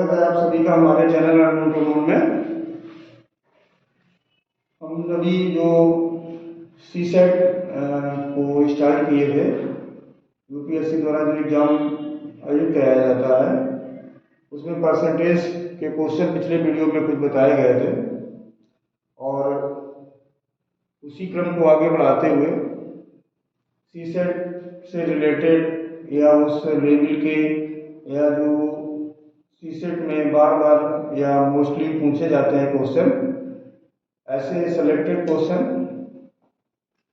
स्वागत है आप सभी का हमारे चैनल अनमोल प्रमोद में। हम अभी जो सी सेट को स्टार्ट किए थे, यूपीएससी द्वारा जो एग्ज़ाम आयोजित कराया जाता है उसमें परसेंटेज के क्वेश्चन पिछले वीडियो में कुछ बताए गए थे और उसी क्रम को आगे बढ़ाते हुए सी सेट से रिलेटेड या उस लेवल के या जो सी सेट में बार बार या मोस्टली पूछे जाते हैं क्वेश्चन, ऐसे सेलेक्टेड क्वेश्चन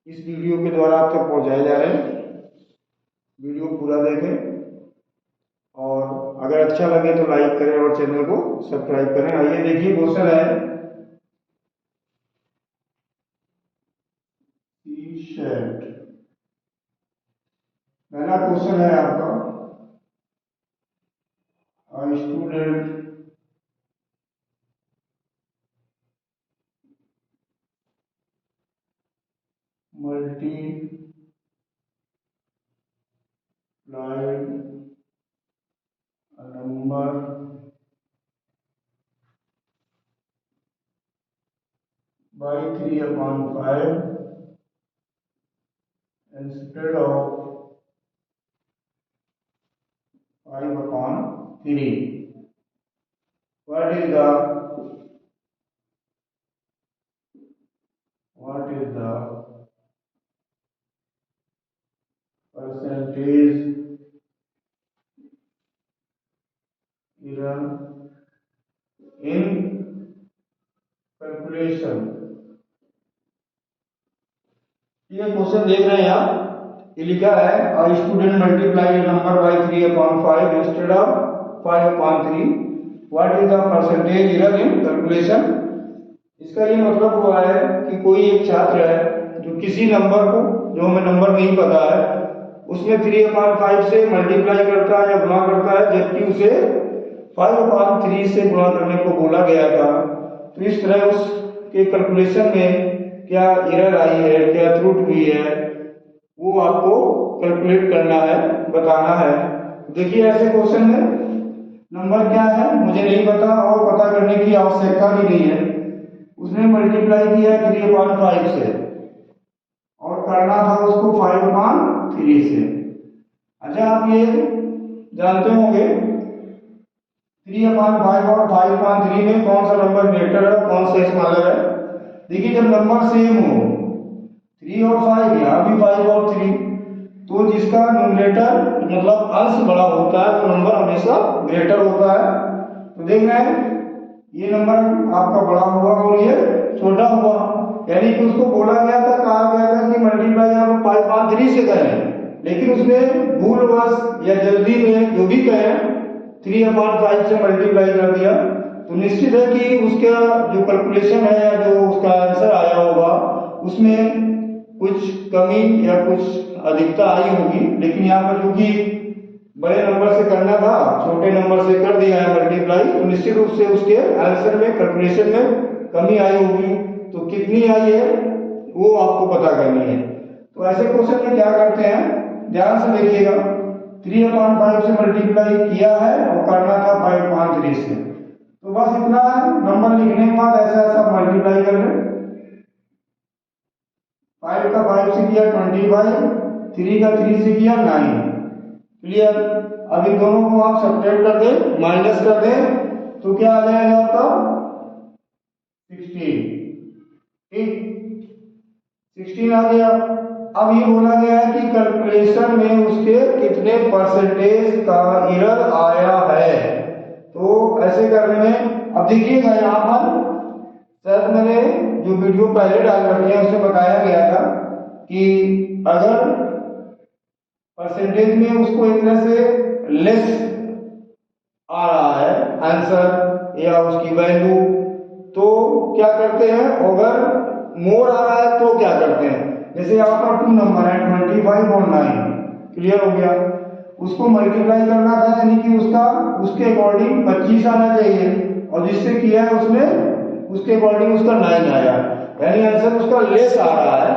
इस वीडियो के द्वारा आप तक पहुँचाए जा रहे हैं। वीडियो पूरा देखें और अगर अच्छा लगे तो लाइक करें और चैनल को सब्सक्राइब करें। आइए देखिए, क्वेश्चन है सी सेट। पहला क्वेश्चन है आपका, student multiplied a number by 3/5 instead of 5/3. What is the percentage error in calculation? ये क्वेश्चन देख रहे हैं आप, ये लिखा है a student multiplied a number by 3/5 instead of 5/3. What is the percentage error in calculation? इसका ये मतलब हुआ है कि कोई एक छात्र है जो किसी नंबर को, जो हमें नंबर नहीं पता है, उसमें 3/5 से मल्टीप्लाई करता है या गुणा करता है, जबकि उसे 5/3 से गुणा करने को बोला गया था। तो इस तरह उसके कैलकुलेशन में क्या एरर आई है, क्या त्रुटि हुई है, वो आपको कैलकुलेट करना है, बताना है। देखिए, ऐसे क्वेश्चन में नंबर क्या है मुझे नहीं पता और पता करने की आवश्यकता भी नहीं है। उसने मल्टीप्लाई किया 3/5 से और करना था उसको 5/3 से। अच्छा, आप ये जानते होंगे 3/5 और 5/3 में कौन सा नंबर ग्रेटर है, कौन सा स्मॉलर है। देखिए, जब नंबर सेम हो 3 और 5, यहाँ भी 5 और 3, तो जिसका न्यूमरेटर मतलब अंश बड़ा होता है तो नंबर हमेशा ग्रेटर होता है। तो देख रहे हैं, ये नंबर आपका बड़ा हुआ और ये छोटा हुआ, यानी कि उसको बोला गया था, कहा गया था कि मल्टीप्लाई आप 5/3 से करें, लेकिन उसने भूलवश या जल्दी में जो भी कहें 3/5 से मल्टीप्लाई कर दिया। तो निश्चित है कि उसका जो कैलकुलेशन है या जो उसका आंसर आया होगा उसमें कुछ कमी या कुछ अधिकता आई होगी। लेकिन यहाँ पर क्योंकि बड़े नंबर से करना था, छोटे नंबर से कर दिया है मल्टीप्लाई, तो निश्चित रूप से उसके आंसर में, कैलकुलेशन में कमी आई होगी। तो कितनी आई है वो आपको पता करनी है। तो ऐसे क्वेश्चन में क्या करते हैं, ध्यान से देखिएगा, 3/5 से मल्टीप्लाई किया है और करना था 5/3 से, तो बस इतना नंबर लिखने के बाद ऐसा ऐसा मल्टीप्लाई कर लें। 5 का 5 से किया 25, 3 का 3 से किया 9। क्लियर। अब इन दोनों को आप सब्ट्रैक्ट कर दें, माइनस कर दें, तो क्या आ जाएगा आपका 16। ठीक, 16 आ गया। अब ये बोला गया है कि कैलकुलेशन में उसके कितने परसेंटेज का एरर आया है। तो ऐसे करने में, अब देखिएगा यहाँ पर सर मैंने जो वीडियो पहले डाल रखी है उसमें बताया गया था कि अगर परसेंटेज में उसको एक तरह से लेस आ रहा है आंसर या उसकी वैल्यू, तो क्या करते हैं, अगर मोर आ रहा है तो क्या करते हैं, जैसे यहाँ पर 2 नंबर है 25 और 9। क्लियर हो गया। उसको मल्टीप्लाई करना था, यानी कि उसके अकॉर्डिंग 25 आना चाहिए और जिससे किया है उसने उसके अकॉर्डिंग उसका 9 आया, यानी आंसर उसका लेस आ रहा है।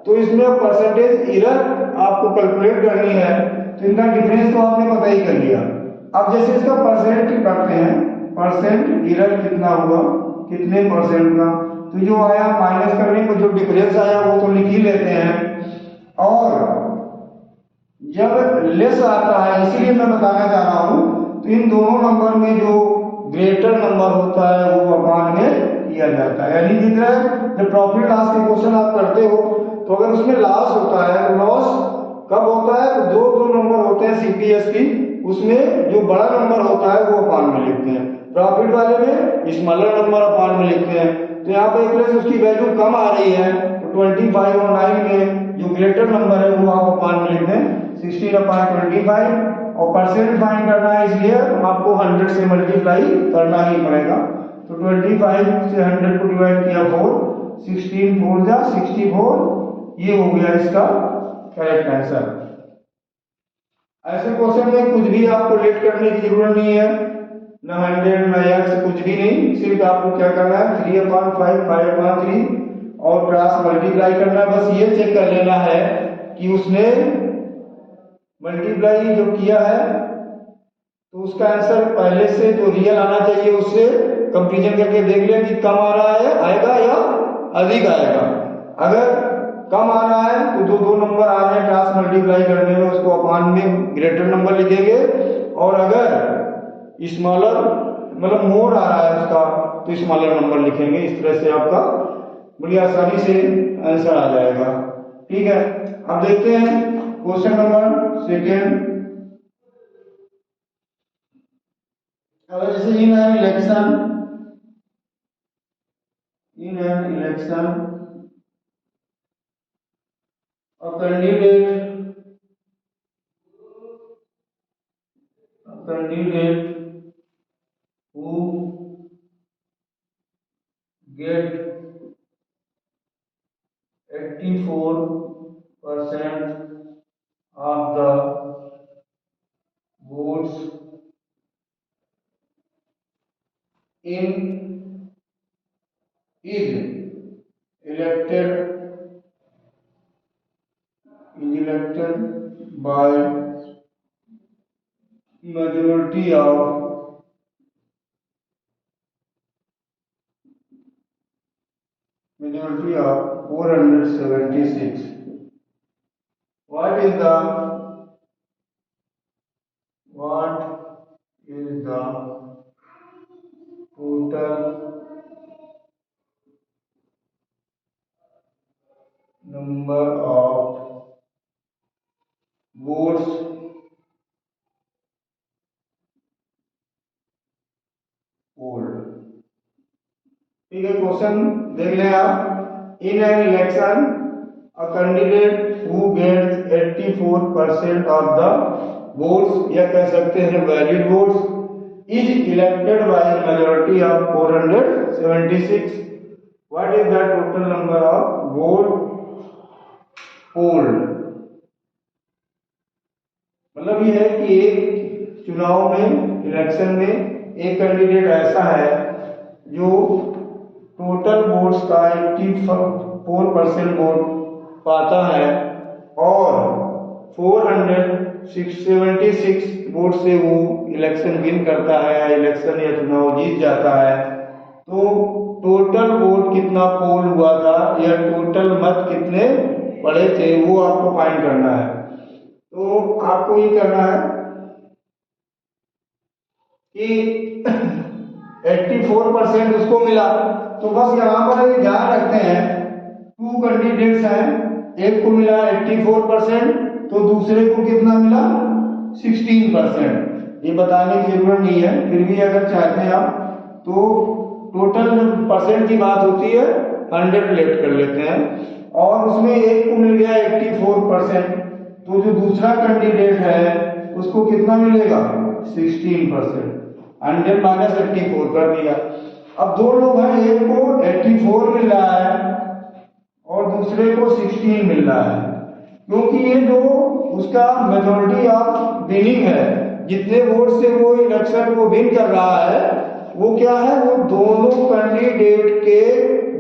तो इसमें परसेंटेज एरर आपको कैलकुलेट करनी है, तो इनका डिफरेंस तो आपने पता ही कर लिया। अब जैसे इसका परसेंट करते हैं एरर कितना हुआ, कितने परसेंट का। तो जो आया माइनस करने को जो डिफरेंस आया वो तो लिख ही लेते हैं। और जब लेस आता है, इसीलिए मैं बताना चाह रहा हूं, तो इन दोनों नंबर में जो ग्रेटर नंबर होता है वो अपान में किया जाता है। यानी कि जब प्रॉफिट लॉस के क्वेश्चन आप करते हो तो अगर उसमें लॉस होता है, तो लॉस कब होता है, तो दो नंबर होते हैं सीपीएस की, उसमें जो बड़ा नंबर होता है वो अपान में लिखते हैं, प्रॉफिट वाले में स्मॉलर नंबर अपान में लिखते हैं। तो यहाँ पे प्लस उसकी वैल्यू कम आ रही है, तो 25 और 9 में जो ग्रेटर नंबर है वो आप अपान में लिख दें 16/25। और परसेंट फाइंड करना है, इसलिए आपको 100 से मल्टीप्लाई करना ही पड़ेगा। तो 25 से 100 को डिवाइड किया 4, 16 4 जा 64, ये हो गया इसका करेक्ट आंसर। ऐसे क्वेश्चन में कुछ भी आपको लेट करने की जरूरत नहीं है, ना 100 ना x, कुछ भी नहीं, सिर्फ आपको क्या करना है 3/5 5/3 और क्रॉस मल्टीप्लाई करना है। बस ये चेक कर लेना है कि उसने मल्टीप्लाई जो किया है तो उसका आंसर पहले से जो रियल आना चाहिए उससे कंपैरिजन करके देख लें कि कम आ रहा है, आएगा या अधिक आएगा। अगर कम आ रहा है तो जो दो नंबर आ रहे हैं क्रॉस मल्टीप्लाई करने में उसको अपान में ग्रेटर नंबर लिखेंगे, और अगर स्मॉलर मतलब मोर आ रहा है उसका तो स्मॉलर नंबर लिखेंगे। इस तरह से आपका बड़ी आसानी से आंसर आ जाएगा। ठीक है, अब देखते हैं क्वेश्चन नंबर सेकेंड। अगर जैसे इन an election a candidate who get 84% of the votes is elected by majority of 476. What is the total number of votes polled? ठीक है, क्वेश्चन देख लें आप। In an election a candidate who gets 84% of the votes, या कह सकते हैं valid votes, is elected by majority of 476. What is the total number of vote polled? मतलब ये है कि एक चुनाव में, इलेक्शन में एक कैंडिडेट ऐसा है जो टोटल वोट्स का 84% वोट पाता है और 476 वोट से वो इलेक्शन विन करता है, इलेक्शन या चुनाव जीत जाता है। तो टोटल वोट कितना पोल हुआ था या टोटल मत कितने पड़े थे वो आपको फाइंड करना है। तो आपको ये करना है कि 84% उसको मिला, तो बस यहाँ पर ध्यान रखते हैं 2 कैंडिडेट्स हैं, एक को मिला 84% तो दूसरे को कितना मिला 16%। ये बताने की जरूरत नहीं है, फिर भी अगर चाहते हैं आप तो टोटल परसेंट की बात होती है 100 लेट कर लेते हैं, और उसमें एक को मिल गया 84%, तो जो दूसरा कैंडिडेट है उसको कितना मिलेगा 16%। 100 माइनस 84 कर दिया। अब दो लोग हैं, एक को 84 मिल रहा है और दूसरे को 16 मिल रहा है, क्योंकि ये जो उसका मेजॉरिटी ऑफ विनिंग है, जितने वोट से वो इलेक्शन को विन कर रहा है, वो क्या है, वो दोनों कैंडिडेट के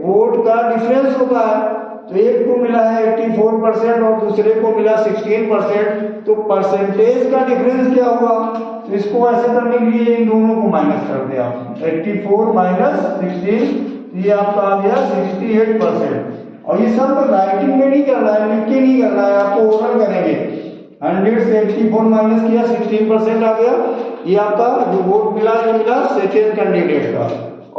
वोट का डिफरेंस होता है। तो एक को मिला है 84% और दूसरे को मिला 16%, तो परसेंटेज का डिफरेंस क्या हुआ, तो इसको ऐसे करने के लिए इन दोनों को माइनस कर दिया आप, 84 माइनस 16, ये आपका आ गया 68%। और ये सब राइटिंग में नहीं करना है, लिख के नहीं करना है, आपको ओरल करेंगे। 100 से 84 माइनस किया 16% आ गया, ये आपका जो वोट मिला ये मिला सेकेंड कैंडिडेट का।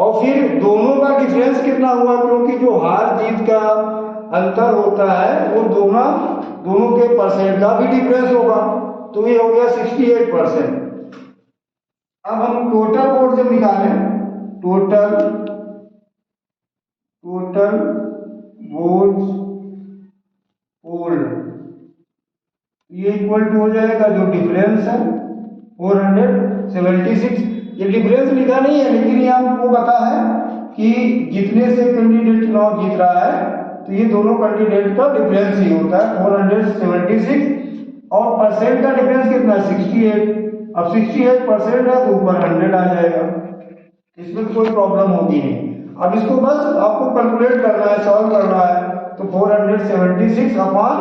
और फिर दोनों का डिफरेंस कितना हुआ, क्योंकि जो हार जीत का अंतर होता है वो दोनों के परसेंट का भी डिफरेंस होगा, तो ये हो गया 68%। अब हम टोटल वोट जब निकालें, टोटल वोट्स पोल्ड, ये इक्वल टू हो जाएगा जो डिफरेंस है 476। ये डिफरेंस लिखा नहीं है, लेकिन ये आपको पता है कि जितने से कैंडिडेट चुनाव जीत रहा है तो ये दोनों कैंडिडेट का डिफरेंस ही होता है 476। और परसेंट का डिफरेंस कितना है 68। अब 68% है तो ऊपर 100 आ जाएगा, इसमें कोई प्रॉब्लम होगी नहीं। अब इसको बस आपको कैलकुलेट करना है, सॉल्व करना है, तो 476 अपॉन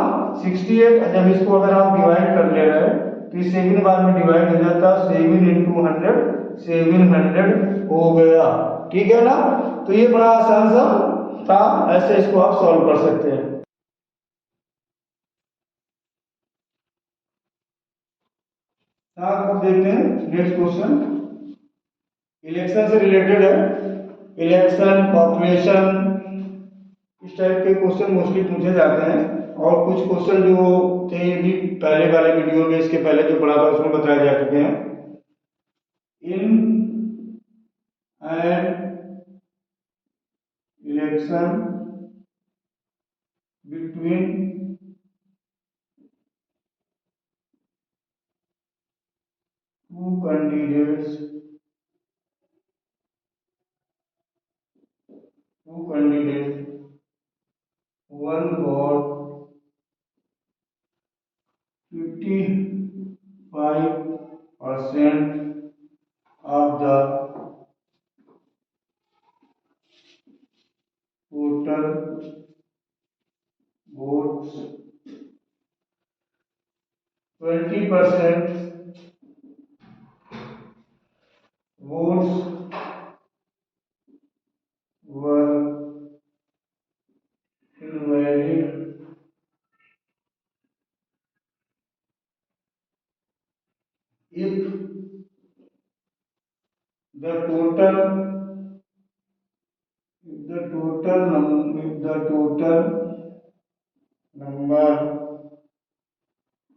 68, जब इसको अगर आप डिवाइड कर ले रहे हैं तो ये 7 बार में डिवाइड हो जाता है, 7 इंटू 100 700 हो गया, ठीक है ना। तो ये बड़ा आसान सा था, ऐसे इसको आप सॉल्व कर सकते हैं। अब देखते हैं नेक्स्ट क्वेश्चन, इलेक्शन से रिलेटेड है, इलेक्शन पॉपुलेशन इस टाइप के क्वेश्चन मोस्टली पूछे जाते हैं। और कुछ क्वेश्चन जो थे ये भी पहले वाले वीडियो में, इसके पहले जो पढ़ा था उसमें बताए जा चुके हैं। इन an election between two candidates, one got 55% of the total votes, 20% votes were invalid, if the total number of votes polled is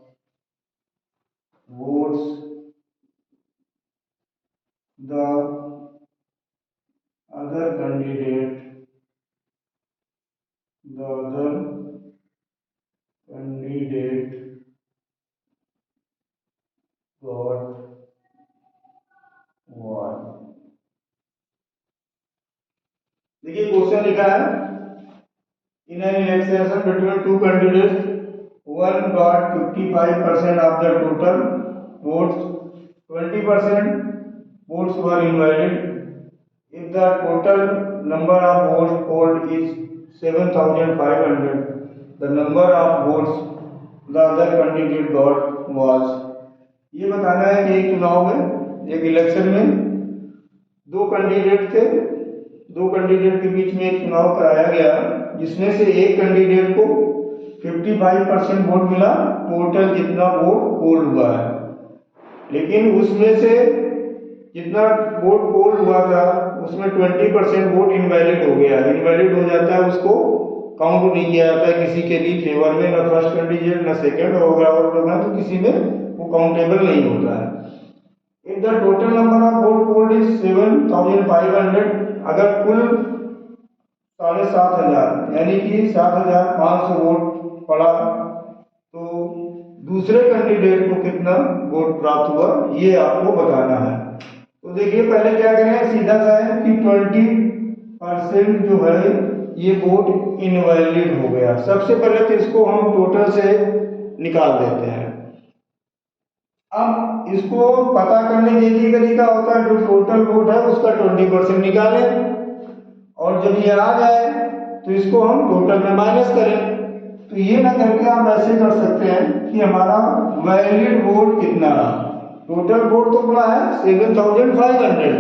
7500, the number of votes the other candidate got was। देखिए question लिखा है, इन an election between two candidates, one got 55% of the total votes, 20% votes were invalid, if the total number of votes polled is 7500, the number of votes the other candidate got was। ये बताना है कि एक चुनाव में, एक election में दो कैंडिडेट थे, दो कैंडिडेट के बीच में एक चुनाव कराया गया, जिसमें से एक कैंडिडेट को 55% वोट मिला, टोटल जितना वोट पोल हुआ है, लेकिन उसमें से जितना वोट पोल हुआ था उसमें 20% वोट इनवैलिड हो गया। इनवैलिड हो जाता है, उसको काउंट नहीं किया जाता है किसी के भी फेवर में, ना फर्स्ट कैंडिडेट ना सेकंड होगा, और तो किसी में वो काउंटेबल नहीं होता है। If the total number of vote polled is 7500, अगर कुल 7500 यानी कि 7500 वोट पड़ा, तो दूसरे कैंडिडेट को कितना वोट प्राप्त हुआ ये आपको बताना है। तो देखिए पहले क्या करें, सीधा सा है कि 20% जो है ये बोर्ड इनवैलिड हो गया। सबसे पहले तो इसको हम टोटल से निकाल देते हैं। अब इसको पता करने का एक ही तरीका होता है, जो टोटल बोर्ड है उसका 20% निकालें, और जब ये आ जाए तो इसको हम टोटल में माइनस करें। तो ये ना करके आप ऐसे कर सकते हैं कि हमारा वैलिड बोर्ड कितना रहा। टोटल बोर्ड तो पड़ा है 7500,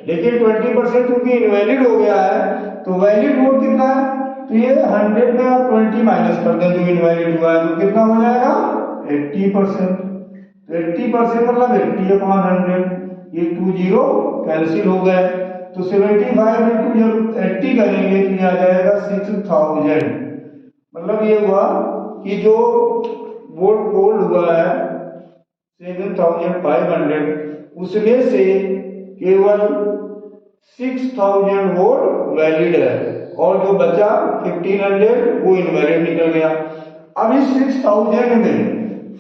लेकिन 20% क्योंकि इनवैलिड हो गया है तो वैलिड बोर्ड कितना है, तो ये 100 में आप 20 माइनस कर दें जो इनवैलिड हुआ है तो कितना हो जाएगा 80%। 80% मतलब 80/100, ये 20 कैंसिल हो गए। तो 75 इंटू जब 80 करेंगे तो ये आ जाएगा 6000। मतलब ये हुआ कि जो बोर्ड गोल्ड हुआ है 7500, उसमें से केवल 6000 वोट वैलिड है और जो बचा 1500 वो इनवैलिड निकल गया। अब इस 6000 में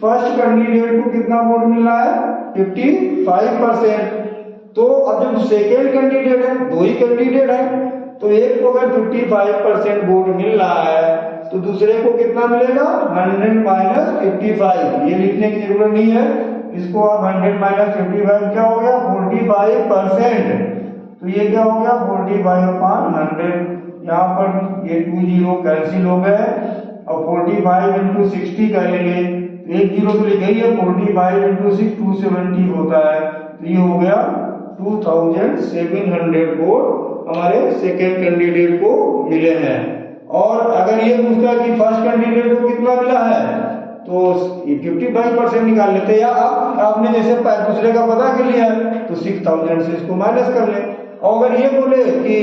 फर्स्ट कैंडिडेट को कितना वोट मिल रहा है 55%। तो अब जब सेकेंड कैंडिडेट है, दो ही कैंडिडेट है, तो एक को अगर 55% वोट मिल रहा है तो दूसरे को कितना मिलेगा 100 माइनस 55। ये लिखने की जरूरत नहीं है, इसको आप 100 माइनस 55 क्या हो गया 45%। तो ये क्या हो गया 45/100। यहाँ पर ये 20 कैंसिल हो गए और 45 इंटू 60 करेंगे, एक जीरो तो लिखा ही है, 45 इंटू 6 270 होता है। तो ये हो गया 2700 वोट हमारे सेकेंड कैंडिडेट को मिले हैं। और अगर ये पूछता है कि फर्स्ट कैंडिडेट को कितना मिला है तो 55% निकाल लेते हैं, या आपने जैसे दूसरे का पता कर लिया तो 6000 से इसको माइनस कर ले। और अगर ये बोले कि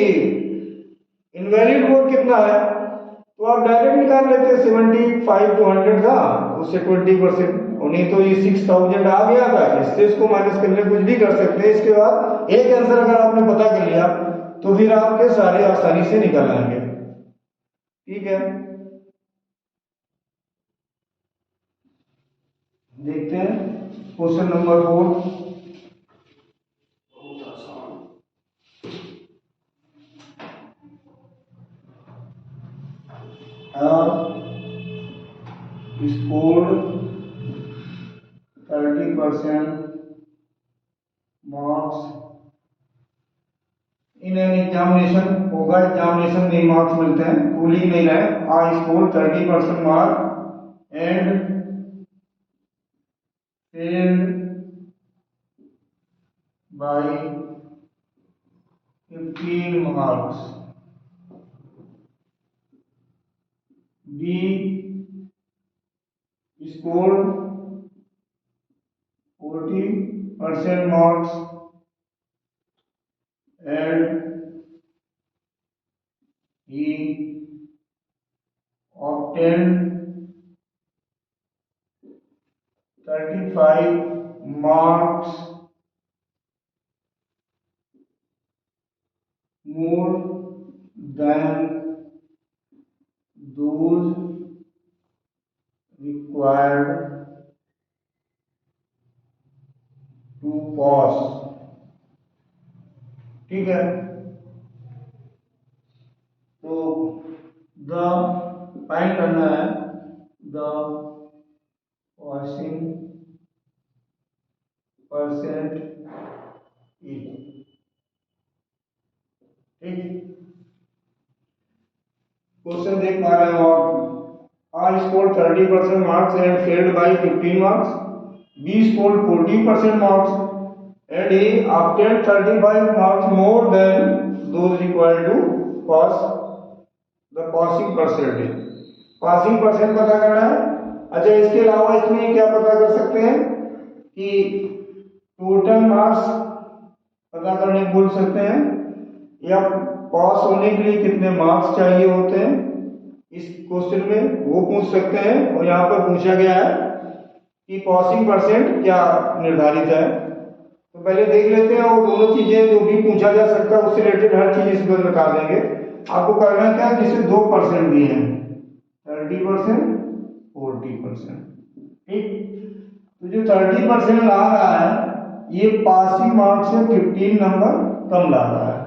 इनवैलिड वोट कितना है तो आप डायरेक्ट निकाल लेते हैं, 75 to 100 था उससे 20%, नहीं तो ये 6000 आ गया था, इससे इसको माइनस करने कुछ भी कर सकते हैं। इसके बाद एक आंसर अगर आपने पता कर लिया तो फिर आपके सारे आसानी से निकल आएंगे। ठीक है, देखते हैं question number 4। scored 30% marks in an examination, होगा एग्जामिनेशन में मार्क्स मिलते हैं, कूलिंग नहीं रहे। आई score 30% mark and failed by 15 marks. B scored 40% marks and he obtained 35 marks more than those required to pass। ठीक है, तो द फाइंड करना है द पासिंग परसेंट इज। ठीक, क्वेश्चन देख पा रहे हो आप। I score 30% marks and failed by 15 marks. B score 40% marks and he obtained 35 marks more than those required to pass the passing percentage। Passing percent पता करना है। अच्छा, इसके अलावा इसमें क्या पता कर सकते हैं कि टोटल मार्क्स पता करने बोल सकते हैं, या पास होने के लिए कितने मार्क्स चाहिए होते हैं इस क्वेश्चन में वो पूछ सकते हैं। और यहाँ पर पूछा गया है कि पासिंग परसेंट क्या निर्धारित है। तो पहले देख लेते हैं, और दोनों चीजें जो भी पूछा जा सकता है उससे रिलेटेड हर चीज इसमें बता देंगे। आपको करना क्या है, जिसे 2% दिए हैं 30% 40%। ठीक, तो जो 30% ला रहा है ये पासिंग मार्क्स से 15 नंबर कम ला रहा है,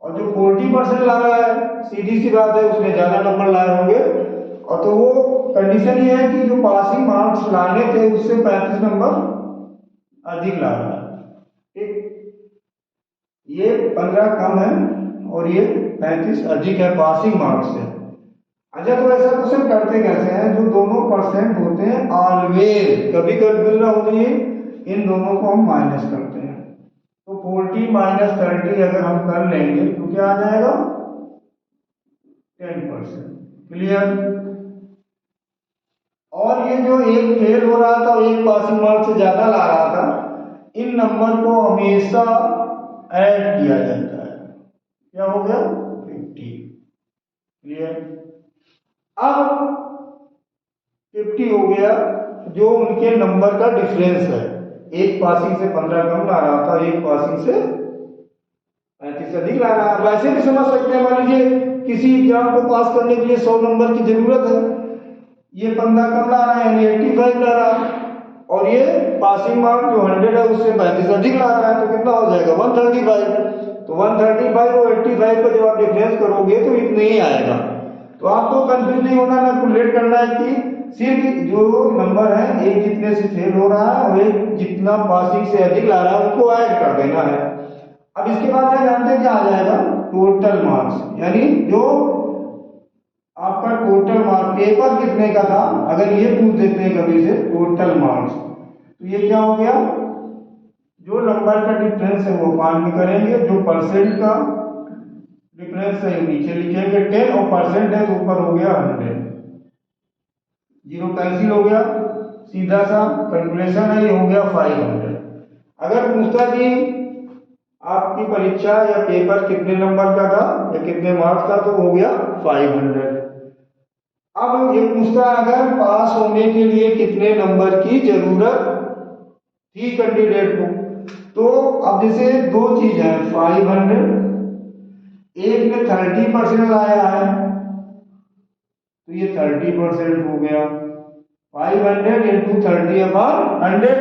और जो 40% ला रहा है सीधी सी बात है, उसने ज्यादा नंबर लाए होंगे। और तो वो कंडीशन ये है कि जो पासिंग मार्क्स लाने थे उससे 35 नंबर अधिक ला रहा है। ठीक, ये 15 कम है और ये 35 अधिक है पासिंग मार्क्स से। अच्छा, तो ऐसा क्वेश्चन करते कैसे हैं? जो दोनों परसेंट होते हैं ऑलवेज, कभी कंफ्यूज ना हो जाइए, इन दोनों को हम माइनस करते हैं। तो 40 माइनस 30 अगर हम कर लेंगे तो क्या आ जाएगा? 10%। क्लियर? और ये जो एक फेल हो रहा था और एक पासिंग मार्क्स से ज्यादा ला रहा था, इन नंबर को हमेशा ऐड किया जाता है। क्या हो गया? 50। क्लियर? अब 50 हो गया जो उनके नंबर का डिफरेंस है। एक पासिंग से 15 कम ला रहा था, एक पासिंग से 35 अधिक ला रहा है। वैसे भी समझ सकते हैं, मान लीजिए किसी एग्जाम को पास करने के लिए 100 नंबर की जरूरत है, ये 15 कम ला रहा है यानी 85 ला रहा है, और ये पासिंग मार्क जो 100 है उससे 35 अधिक ला रहा है, तो कितना हो जाएगा? 135। तो 135 और 85 का जब आप डिफरेंस करोगे तो इतना ही आएगा। तो आपको कंफ्यूज नहीं होना, ना कैलकुलेट करना है कि सिर्फ जो नंबर है एक जितने से फेल हो रहा है और एक जितना पासिंग से अधिक ला रहा है उनको ऐड कर देना है। अब इसके बाद क्या जानते हैं, क्या आ जाएगा? टोटल मार्क्स, यानी जो आपका टोटल मार्क्स पेपर कितने का था, अगर ये पूछ देते हैं कभी से टोटल मार्क्स, तो ये क्या हो गया? जो नंबर का डिफरेंस है वो अपान में करेंगे, जो परसेंट का डिफरेंस है नीचे लिखेंगे 10 और परसेंट है तो ऊपर हो गया 100। जीरो कैंसिल हो गया, सीधा सा कैलकुलेशन है, ये हो गया 500। अगर पूछता कि आपकी परीक्षा या पेपर कितने नंबर का था या कितने मार्क्स का, तो हो गया 500। अब ये पूछता है अगर पास होने के लिए कितने नंबर की जरूरत थी कैंडिडेट को, तो अब जैसे दो चीज है 500, एक में 30% लाया है तो ये 30% हो गया, 500 इंटू 30/100।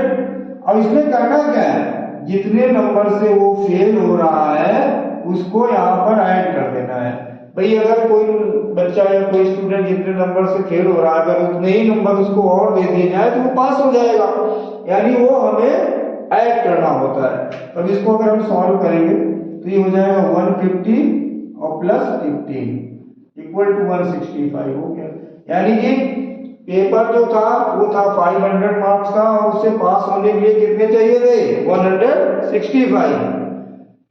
अब इसमें करना क्या है? जितने नंबर से वो फेल हो रहा है उसको यहाँ पर ऐड कर देना है। भाई अगर कोई बच्चा या कोई स्टूडेंट जितने नंबर से फेल हो रहा है अगर उतने ही नंबर उसको और दे दिए जाए तो वो पास हो जाएगा, यानी वो हमें ऐड करना होता है। अब इसको अगर हम सॉल्व करेंगे तो ये हो जाएगा 150 और प्लस 15 इक्वल टू 165 हो गया। यानी कि पेपर जो था वो था 500 मार्क्स का और उससे पास होने के लिए कितने चाहिए थे? 165।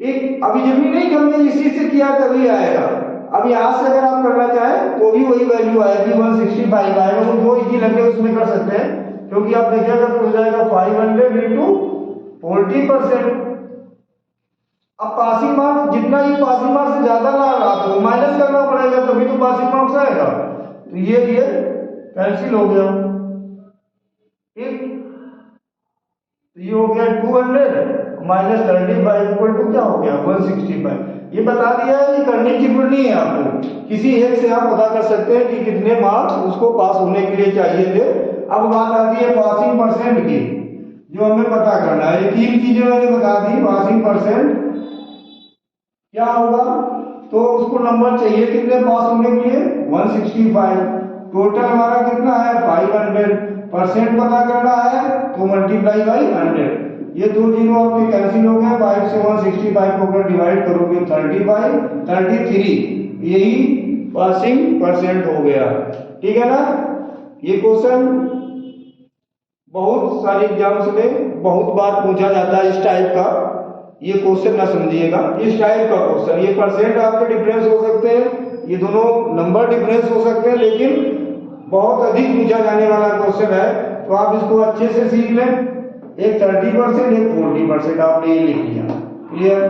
ठीक, अभी जब भी नहीं हमने इसी से किया तभी आएगा। अब यहाँ से अगर आप करना चाहें तो भी वही वैल्यू आएगी, 165 आएगा। वो जो इजी लगे उसमें कर सकते हैं, क्योंकि आप देखिएगा तो हो जाएगा 500 इंटू 40%। अब पासिंग मार्क्स जितना ही पासिंग मार्क्स से ज्यादा ला रहा तो माइनस करना पड़ेगा तभी तो पासिंग मार्क्स आएगा। तो ये कैंसिल हो गया। ठीक, तो ये हो गया 200 माइनस 35 इक्वल टू क्या हो गया? 165। ये बता दिया है, ये करने की जरूरत नहीं है आपको, किसी एक से आप पता कर सकते हैं कि कितने मार्क्स उसको पास होने के लिए चाहिए थे। अब बात आती है पासिंग परसेंट की, जो हमें पता करना है। ये तीन चीजें मैंने बता दी। पासिंग परसेंट क्या होगा, तो उसको नंबर चाहिए कितने पास होने के लिए? 165। टोटल हमारा कितना है? 500। परसेंट पता करना है तो मल्टीप्लाई बाई 100। ये दो जीरो आपके कैंसिल हो गए। 5 से 165 को अगर डिवाइड करोगे 33, यही पासिंग परसेंट हो गया। ठीक है ना? ये क्वेश्चन बहुत सारे एग्जाम्स में बहुत बार पूछा जाता है इस टाइप का। ये क्वेश्चन ना समझिएगा, इस टाइप का क्वेश्चन, ये परसेंट आपके डिफरेंस हो सकते हैं, ये दोनों नंबर डिफरेंस हो सकते हैं, लेकिन बहुत अधिक पूछा जाने वाला क्वेश्चन है। तो आप इसको अच्छे से सीख लें। एक 30%, एक 40% आपने ये लिख लिया। क्लियर?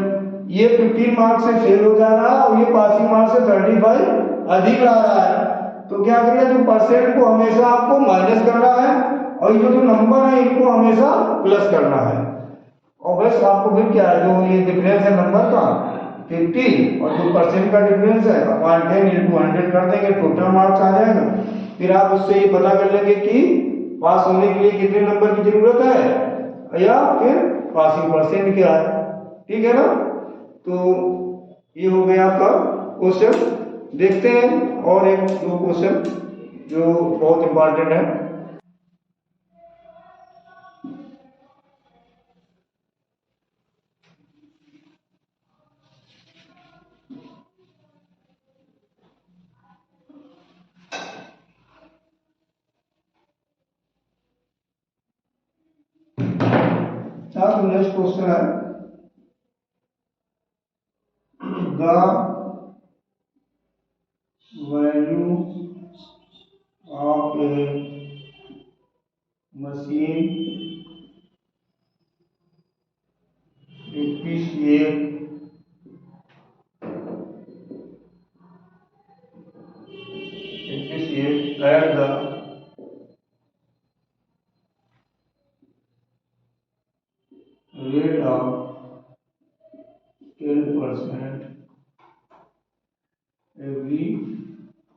ये 15 मार्क्स से फेल हो जा रहा है और ये पासिंग मार्क्स से 35 अधिक ला रहा है। तो क्या करिए, जो परसेंट को हमेशा आपको माइनस करना है और ये जो नंबर है इनको हमेशा प्लस करना है। और बस आपको फिर क्या है, जो ये डिफरेंस है नंबर का 50 और जो परसेंट का डिफरेंस है अपॉन 10 इंटू 100 कर देंगे, टोटल मार्क्स आ जाएगा। फिर आप उससे ये पता कर लेंगे कि पास होने के लिए कितने नंबर की जरूरत है या फिर पासिंग परसेंट क्या है। ठीक है ना? तो ये हो गया आपका क्वेश्चन देखते हैं और एक दो क्वेश्चन जो बहुत इंपॉर्टेंट है। तो नेक्स्ट क्वेश्चन है the value of A machine depreciate at the rate of 10% every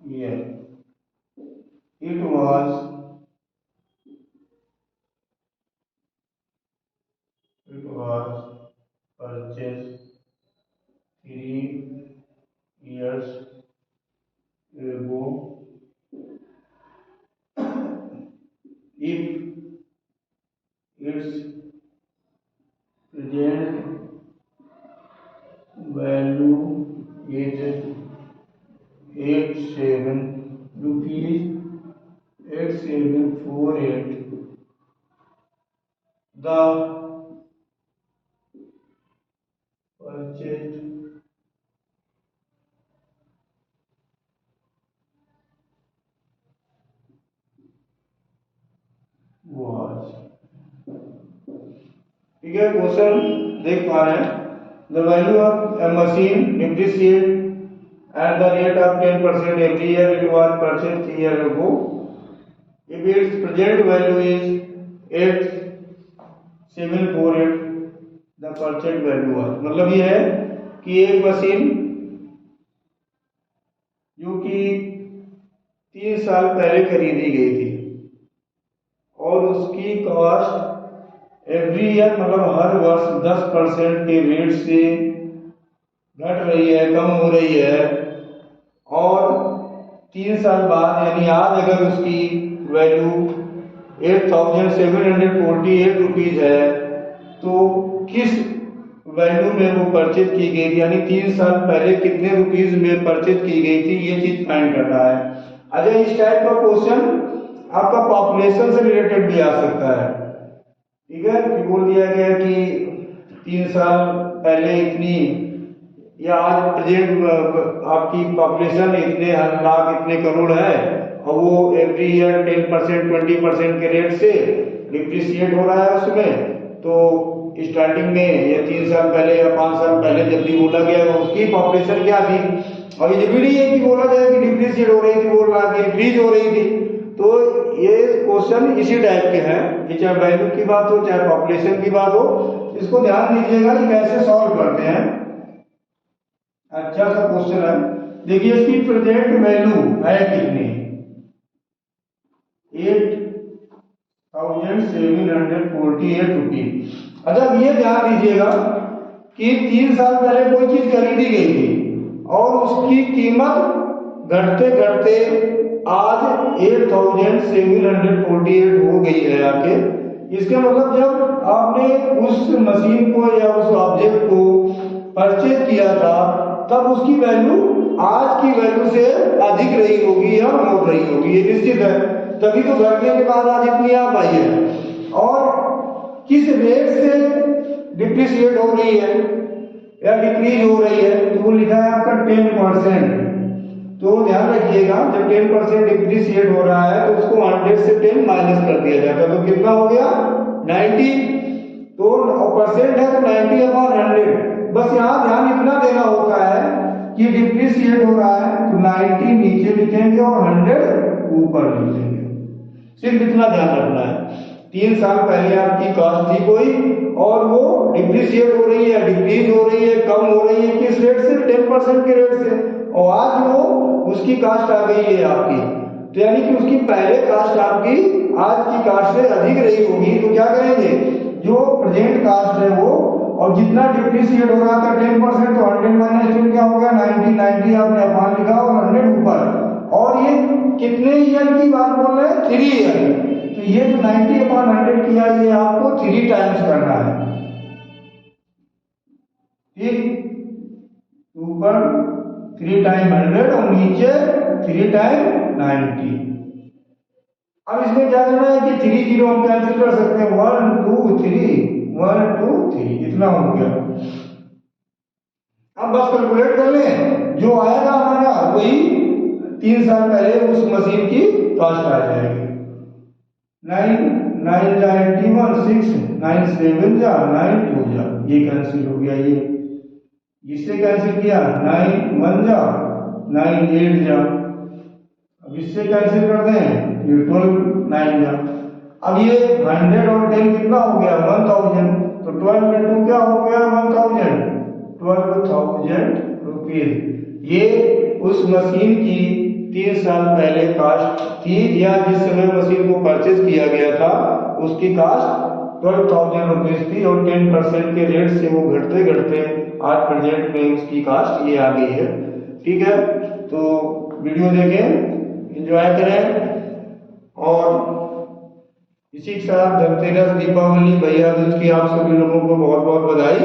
year. It was purchased 3 years ago. If its present value is 87 rupees 8748, the purchased was, ठीक है। क्वेश्चन देख पा रहे हैं, the value of A machine depreciate at the rate of 10% every year. It was purchased 3 years ago. If its present value is 8748, the purchase value was, मतलब ये है कि एक मशीन जो कि 3 साल पहले खरीदी गई थी और उसकी कॉस्ट एवरी ईयर मतलब हर वर्ष 10% के रेट से घट रही है, कम हो रही है, और 3 साल बाद यानी आज अगर उसकी वैल्यू 8748 रुपीज है तो किस वैल्यू में वो परचेज की गई थी, यानी 3 साल पहले कितने रुपीज में परचेज की गई थी, ये चीज फाइंड करना है। अच्छा, इस टाइप का क्वेश्चन आपका पॉपुलेशन से रिलेटेड भी आ सकता है, ठीक है, कि बोल दिया गया कि 3 साल पहले इतनी या आज प्रेजेंट आपकी पॉपुलेशन इतने लाख इतने करोड़ है और वो एवरी ईयर 10% 20% के रेट से डिप्रिशिएट हो रहा है उसमें, तो स्टार्टिंग में या 3 साल पहले या 5 साल पहले जब भी बोला गया उसकी पॉपुलेशन क्या थी, और ये भी नहीं है कि बोला जाए कि डिप्रिशिएट हो रही थी, बोल रहा कि इंक्रीज हो रही थी। तो ये क्वेश्चन इसी टाइप के हैं कि चाहे वैल्यू की बात हो चाहे पॉपुलेशन की बात हो, इसको ध्यान दीजिएगा कि कैसे सॉल्व करते हैं। अच्छा सा क्वेश्चन है, देखिए इसकी प्रेजेंट वैल्यू है कितनी, 8748 रुपीज। अच्छा, ये ध्यान दीजिएगा कि 3 साल पहले कोई चीज खरीदी गई थी और उसकी कीमत घटते घटते आज 8748 हो गई है आके। इसका मतलब जब आपने उस मशीन को या उस ऑब्जेक्ट को परचेज किया था तब उसकी वैल्यू आज की वैल्यू से अधिक रही होगी या मोड़ रही होगी, ये निश्चित है, तभी तो घटने के बाद आज इतनी आप आई है। और किस रेट से डिप्रिशिएट हो रही है या डिक्रीज हो रही है, तो वो लिखा है आपका 10%। तो ध्यान रखिएगा, जब 10% डिप्रिशिएट हो रहा है तो उसको 100 से 10 माइनस कर दिया जाता है, तो कितना हो गया 90, तो परसेंट है तो 90/100। बस यहाँ ध्यान इतना देना होता है कि डिप्रिशिएट हो रहा है तो 90 नीचे लिखेंगे और 100 ऊपर लिखेंगे, सिर्फ इतना ध्यान रखना है। 3 साल पहले आपकी कॉस्ट थी कोई और वो डिप्रिशिएट हो रही है, डिक्रीज हो रही है, कम हो रही है, किस रेट से, 10% के रेट से, और आज वो उसकी कॉस्ट आ गई है आपकी, तो यानी कि उसकी पहले कॉस्ट आपकी आज की कॉस्ट से अधिक रही होगी, तो क्या करेंगे, जो प्रेजेंट कॉस्ट है वो और जितना डिप्रिशिएट हो रहा था 10%, तो 100 माइनस 10 क्या हो गया 90, 90 आपने अपान लिखा और 100 ऊपर। और ये कितने ईयर की बात बोल रहे हैं, 3 ईयर। तो ये जो 90 अपान 100 किया, ये आपको 3 टाइम्स करना है, ठीक। ऊपर 3 टाइम 100 और नीचे 3 टाइम 90। अब इसमें क्या करना है कि 3 0 हम कैंसिल कर सकते हैं, 1 2 3, 1 2 3, इतना हो गया। अब बस कैलकुलेट कर लें, जो आएगा हमारा वही 3 साल पहले उस मशीन की कॉस्ट आ जाएगी। 9 9 जा 81, 6 9 7 जा 9 2 जा, ये कैंसिल हो गया। ये इससे कैंसिल किया, 9 1 जा 9 8 जा। अब इससे कैंसिल कर दें, ये 12 9 जा। अब ये 100 और 10 कितना हो गया 1000, तो 12 में 2 क्या हो गया 1000, 12,000 रुपीज। ये उस मशीन की 3 साल पहले कास्ट थी, या जिस समय मशीन को परचेज किया गया था उसकी कास्ट 12,000 रुपीज थी, और 10% के रेट से वो घटते घटते आज प्रेजेंट में उसकी कास्ट ये आ गई है, ठीक है। तो वीडियो देखें, एंजॉय करें, और इसी के साथ धनतेरस, दीपावली, भैया दूज की आप सभी लोगों को बहुत बहुत बधाई।